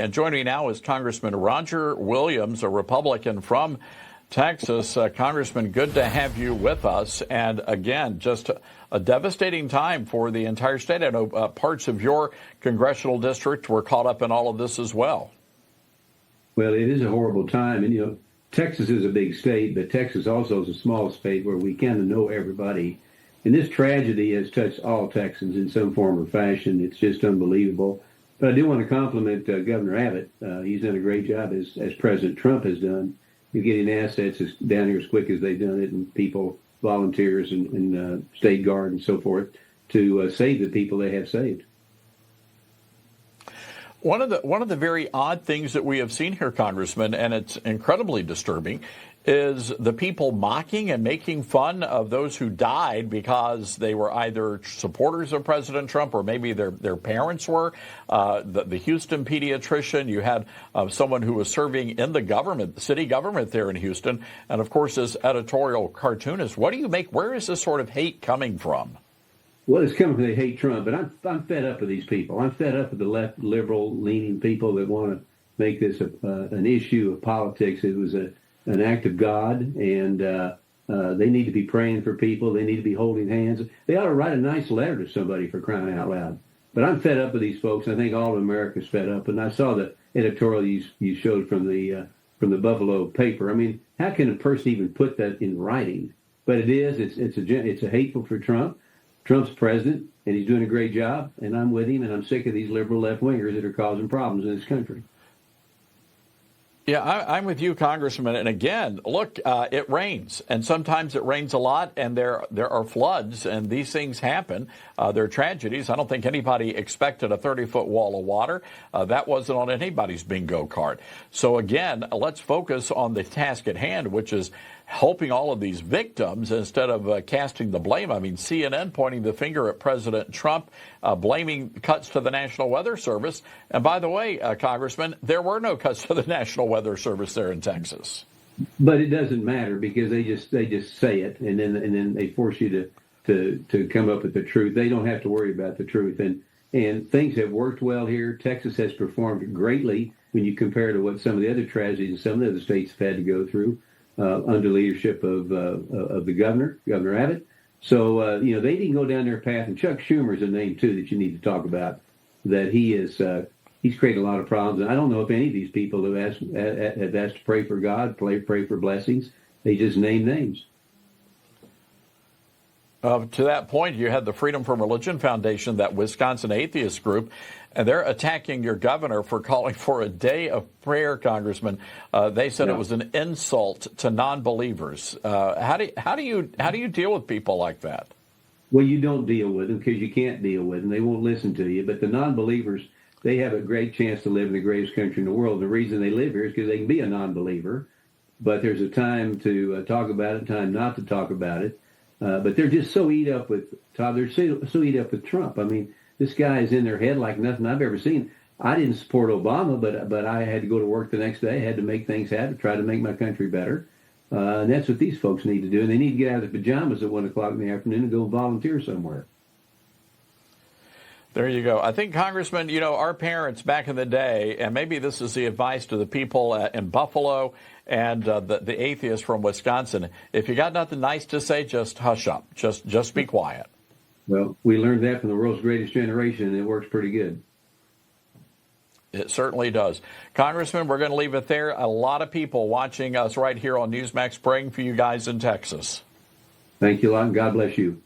And joining me now is Congressman Roger Williams, a Republican from Texas. Congressman, good to have you with us. And again, just a devastating time for the entire state. I know parts of your congressional district were caught up in all of this as well. Well, it is a horrible time. And, Texas is a big state, but Texas also is a small state where we kind of know everybody. And this tragedy has touched all Texans in some form or fashion. It's just unbelievable. But I do want to compliment Governor Abbott. He's done a great job, as President Trump has done, in getting assets down here as quick as they've done it, and people, volunteers, and state guard and so forth, to save the people they have saved. One of the very odd things that we have seen here, Congressman, and it's incredibly disturbing, is the people mocking and making fun of those who died because they were either supporters of President Trump or maybe their parents were. The Houston pediatrician, you had someone who was serving in the government, the city government there in Houston, and of course this editorial cartoonist. What do you make? Where is this sort of hate coming from? Well, it's coming from they hate Trump, but I'm fed up with these people. I'm fed up with the left, liberal-leaning people that want to make this an issue of politics. It was an act of God, and they need to be praying for people. They need to be holding hands. They ought to write a nice letter to somebody, for crying out loud. But I'm fed up with these folks. I think all of America's fed up. And I saw the editorial you showed from the Buffalo paper. I mean, how can a person even put that in writing? But it is. It's a hateful for Trump. Trump's president, and he's doing a great job, and I'm with him, and I'm sick of these liberal left-wingers that are causing problems in this country. Yeah, I'm with you, Congressman. And again, look, it rains, and sometimes it rains a lot, and there are floods, and these things happen. There are tragedies. I don't think anybody expected a 30-foot wall of water. That wasn't on anybody's bingo card. So again, let's focus on the task at hand, which is helping all of these victims instead of casting the blame. I mean, CNN pointing the finger at President Trump, blaming cuts to the National Weather Service. And by the way, Congressman, there were no cuts to the National Weather Service there in Texas. But it doesn't matter because they just say it, and then they force you to come up with the truth. They don't have to worry about the truth. And things have worked well here. Texas has performed greatly when you compare to what some of the other tragedies in some of the other states have had to go through. Under leadership of the Governor Abbott. So, they need to go down their path. And Chuck Schumer's a name, too, that you need to talk about, that he's created a lot of problems. And I don't know if any of these people have asked to pray for God, pray for blessings. They just name names. To that point, you had the Freedom from Religion Foundation, that Wisconsin atheist group, and they're attacking your governor for calling for a day of prayer, Congressman. They said it was an insult to non-believers. How do you deal with people like that? Well, you don't deal with them because you can't deal with them. They won't listen to you. But the non-believers, they have a great chance to live in the greatest country in the world. The reason they live here is because they can be a non-believer. But there's a time to talk about it, time not to talk about it. But they're just so eat up with Todd. They're so eat up with Trump. I mean, this guy is in their head like nothing I've ever seen. I didn't support Obama, but I had to go to work the next day. I had to make things happen, try to make my country better. And that's what these folks need to do. And they need to get out of their pajamas at 1 o'clock in the afternoon and go volunteer somewhere. There you go. I think, Congressman, our parents back in the day, and maybe this is the advice to the people in Buffalo and the atheists from Wisconsin, if you got nothing nice to say, just hush up. Just be quiet. Well, we learned that from the world's greatest generation, and it works pretty good. It certainly does. Congressman, we're going to leave it there. A lot of people watching us right here on Newsmax praying for you guys in Texas. Thank you a lot, and God bless you.